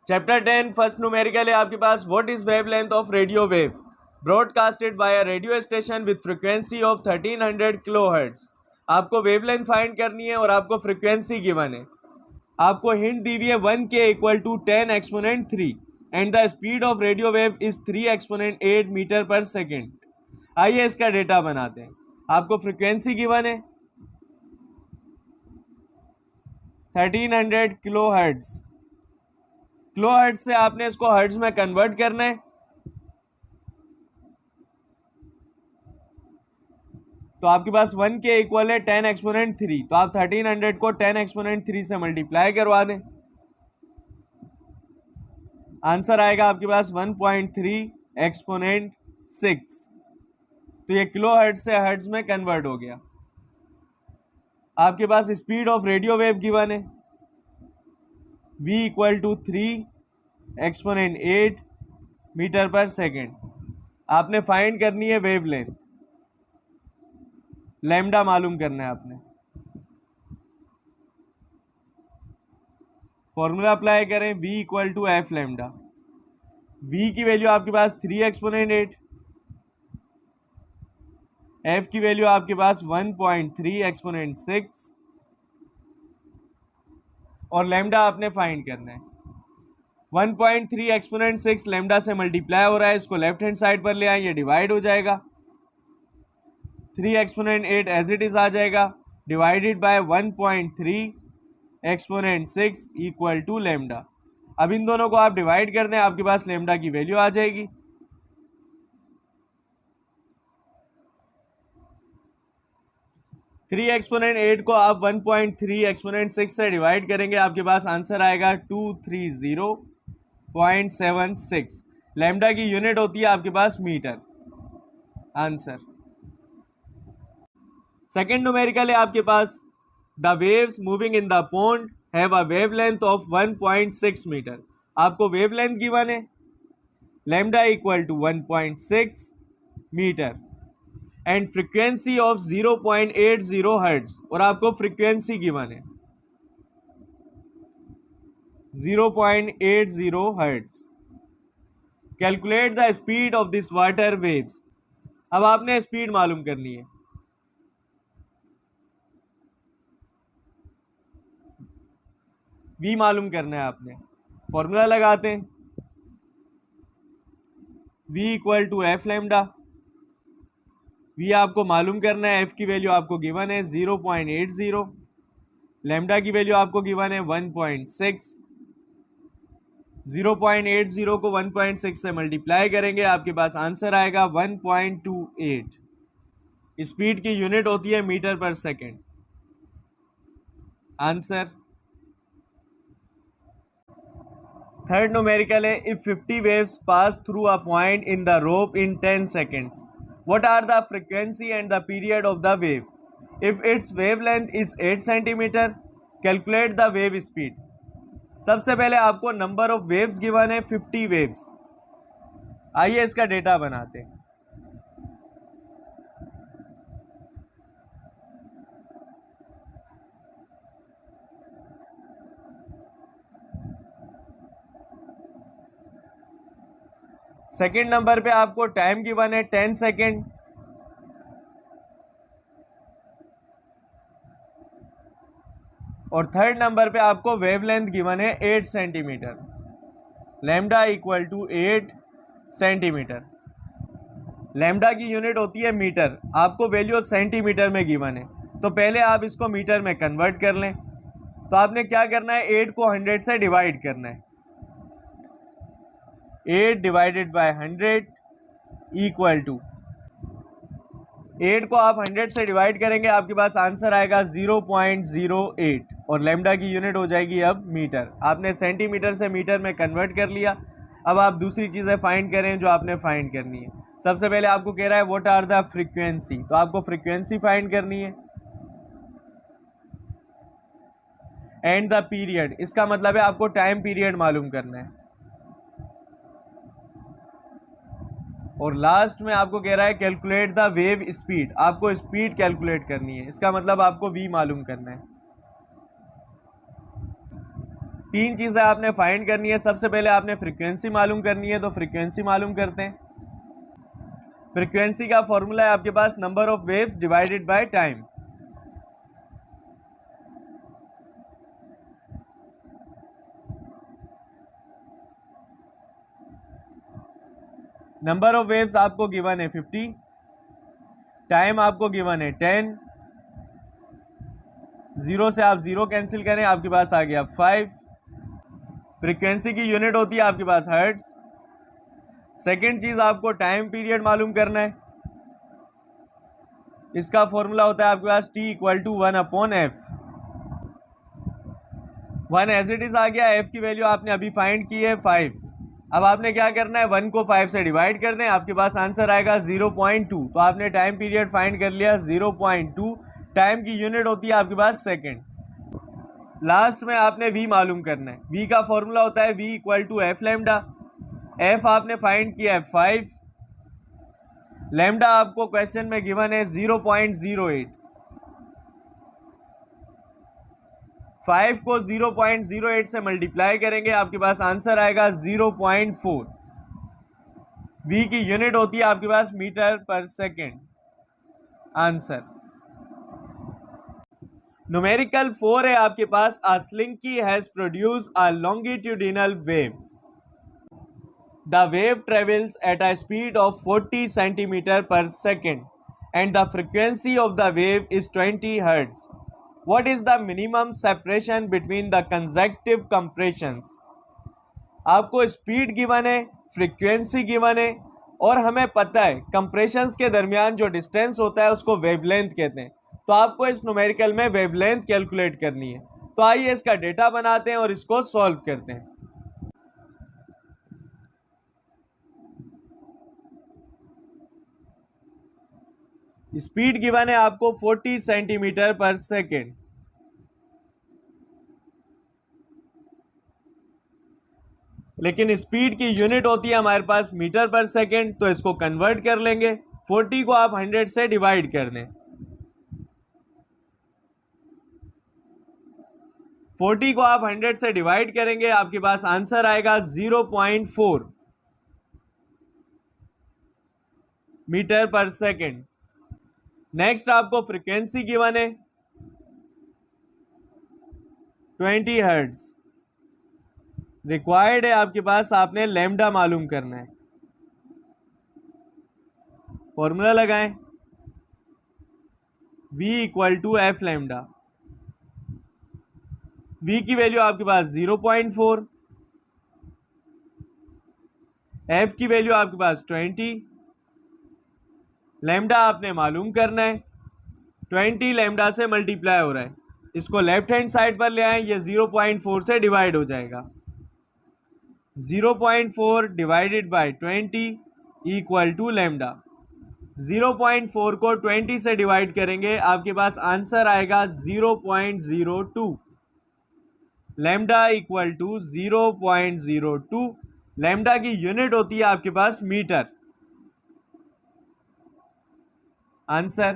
Chapter 10 first numerical है आपके पास। What is wavelength of radio wave broadcasted by a radio station with frequency of 1300 kilohertz. आपको wavelength find करनी है और आपको फ्रीक्वेंसी गिवन है। आपको हिंट दी हुई है 1K equal to 10 exponent 3 and the speed of radio wave is 3 exponent 8 metre पर सेकेंड। आइए इसका डेटा बनाते हैं। आपको फ्रीक्वेंसी गिवन है 1300 किलोहर्ट्ज। किलोहर्ट्ज से आपने इसको हर्ट्ज में कन्वर्ट करना है। तो आपके पास 1K इक्वल है 10 एक्सपोनेंट 3, तो आप 1300 को 10 एक्सपोनेंट 3 से मल्टीप्लाई करवा दें। आंसर आएगा आपके पास 1.3 एक्सपोनेंट 6। तो ये किलो हर्ट्ज से हर्ट्ज में कन्वर्ट हो गया। आपके पास speed of radio wave given है v equal to 3 exponent 8 metre पर सेकेंड। आपने फाइंड करनी है वेवलेंथ, लैम्डा मालूम करना है आपने। फॉर्मूला अप्लाई करें v equal to F lambda. v की वैल्यू आपके पास 3 एक्सपोनेंट 8, f की वैल्यू आपके पास 1.3 एक्सपोनेंट 6 और लैम्डा आपने फाइंड करना है। 1.3 एक्सपोनेंट 6 लैम्डा से मल्टीप्लाई हो रहा है, इसको लेफ्ट हैंड साइड पर ले आए, ये डिवाइड हो जाएगा। 3 एक्सपोनेंट 8 एज इट इज आ जाएगा, divided by 1.3 exponent 6 equal to lambda. अब इन दोनों को आप डिवाइड कर दें, आपके पास लैम्डा की वैल्यू आ जाएगी। थ्री एक्सपोनेंट 8 को आप 1.3 एक्सपोनेंट 6 से डिवाइड करेंगे, आपके पास आंसर आएगा 230.76। लैम्डा की यूनिट होती है आपके पास मीटर। आंसर। सेकेंड न्यूमेरिकल है आपके पास। The waves moving in the pond have a wavelength of 1.6 metre. आपको वेवलेंथ गिवन है lambda equal to 1.6 metre and frequency of 0.80 hertz, और आपको फ्रीक्वेंसी गिवन है 0.80 hertz. Calculate the speed of this water waves. अब आपने speed मालूम करनी है। v मालूम करना है आपने। फॉर्मूला लगाते हैं v equal to F lambda. v आपको मालूम करना है, f की वैल्यू आपको गिवन है 0.80, लैम्डा की वैल्यू आपको गिवन है 1.6। 0.80 को 1.6 से मल्टीप्लाई करेंगे, आपके पास आंसर आएगा 1.28। स्पीड की यूनिट होती है मीटर पर सेकेंड। आंसर। थर्ड न्यूमेरिकल है। If 50 waves pass through a point in the rope in 10 seconds, what are the frequency and the period of the wave? If its wavelength is 8 centimeter, calculate the wave speed. सबसे पहले आपको number of waves given है 50 waves. आइए इसका data बनाते हैं। Second number पे आपको टाइम गिवन है 10 सेकेंड। और थर्ड नंबर पे आपको वेवलेंथ गिवन है 8 centimetre. Lambda equal to 8 centimetre. Lambda की यूनिट होती है मीटर, आपको वैल्यू सेंटीमीटर में गिवन है, तो पहले आप इसको मीटर में कन्वर्ट कर लें। तो आपने क्या करना है, 8 को 100 से डिवाइड करना है। 8 डिवाइडेड बाय 100 इक्वल टू 8 को आप 100 से डिवाइड करेंगे, आपके पास आंसर आएगा 0.08 और लैम्डा की यूनिट हो जाएगी अब मीटर। आपने सेंटीमीटर से मीटर में कन्वर्ट कर लिया। अब आप दूसरी चीज़ें फाइंड करें जो आपने फाइंड करनी है। सबसे पहले आपको कह रहा है व्हाट आर द फ्रीक्वेंसी, तो आपको फ्रीक्वेंसी फाइंड करनी है एंड द पीरियड, इसका मतलब है आपको टाइम पीरियड मालूम करना है। और लास्ट में आपको कह रहा है कैलकुलेट द वेव स्पीड, आपको स्पीड कैलकुलेट करनी है, इसका मतलब आपको v मालूम करना है। तीन चीज़ें आपने फाइंड करनी है। सबसे पहले आपने फ्रीक्वेंसी मालूम करनी है, तो फ्रीक्वेंसी मालूम करते हैं। फ्रीक्वेंसी का फॉर्मूला है आपके पास number of waves divided by time. Number of waves आपको गिवन है 50, टाइम आपको गिवन है 10, जीरो से आप जीरो कैंसिल करें, आपके पास आ गया 5। फ्रीक्वेंसी की यूनिट होती है आपके पास हर्ट्ज। सेकेंड चीज आपको टाइम पीरियड मालूम करना है। इसका फॉर्मूला होता है आपके पास t equal to 1/f। 1 as it is आ गया। f की वैल्यू आपने अभी फाइंड की है 5। अब आपने क्या करना है, 1 को 5 से डिवाइड कर दें, आपके पास आंसर आएगा 0.2। तो आपने टाइम पीरियड फाइंड कर लिया 0.2। टाइम की यूनिट होती है आपके पास सेकेंड। लास्ट में आपने v मालूम करना है। v का फॉर्मूला होता है v equal to F lambda. f आपने फाइंड किया है 5, लैम्डा आपको क्वेश्चन में गिवन है 0.08। 5 को 0.08 से मल्टीप्लाई करेंगे, आपके पास आंसर आएगा 0.4। v की यूनिट होती है आपके पास मीटर पर सेकेंड। आंसर न्यूमेरिकल 4 है आपके पास। A Slinky has produce a longitudinal wave. The wave travels at a speed of 40 centimeter per second and the frequency of the wave is 20 Hz. What is the minimum separation between the consecutive compressions? आपको speed given है, frequency given है और हमें पता है compressions के दरमियान जो डिस्टेंस होता है उसको वेवलेंथ कहते हैं। तो आपको इस न्यूमेरिकल में वेवलेंथ कैलकुलेट करनी है। तो आइए इसका डेटा बनाते हैं और इसको सॉल्व करते हैं। स्पीड गिवन है आपको 40 सेंटीमीटर पर सेकेंड। लेकिन स्पीड की यूनिट होती है हमारे पास मीटर पर सेकेंड, तो इसको कन्वर्ट कर लेंगे। 40 को आप 100 से डिवाइड कर दें। 40 को आप 100 से डिवाइड करेंगे, आपके पास आंसर आएगा 0.4 मीटर पर सेकेंड। नेक्स्ट आपको फ्रीक्वेंसी गिवन है 20 हर्ट्ज। रिक्वायर्ड है आपके पास, आपने लैम्डा मालूम करना है। फॉर्मूला लगाएं, v equal to F lambda. v की वैल्यू आपके पास 0.4, f की वैल्यू आपके पास 20, लैम्डा आपने मालूम करना है। 20 लैम्डा से मल्टीप्लाई हो रहा है, इसको लेफ्ट हैंड साइड पर ले आए, ये 0.4 से डिवाइड हो जाएगा। 0.4 divided by 20 equal to lambda. 0.4 को 20 से डिवाइड करेंगे, आपके पास आंसर आएगा 0.02। Lambda equal to 0.02। लैम्डा की यूनिट होती है आपके पास मीटर। आंसर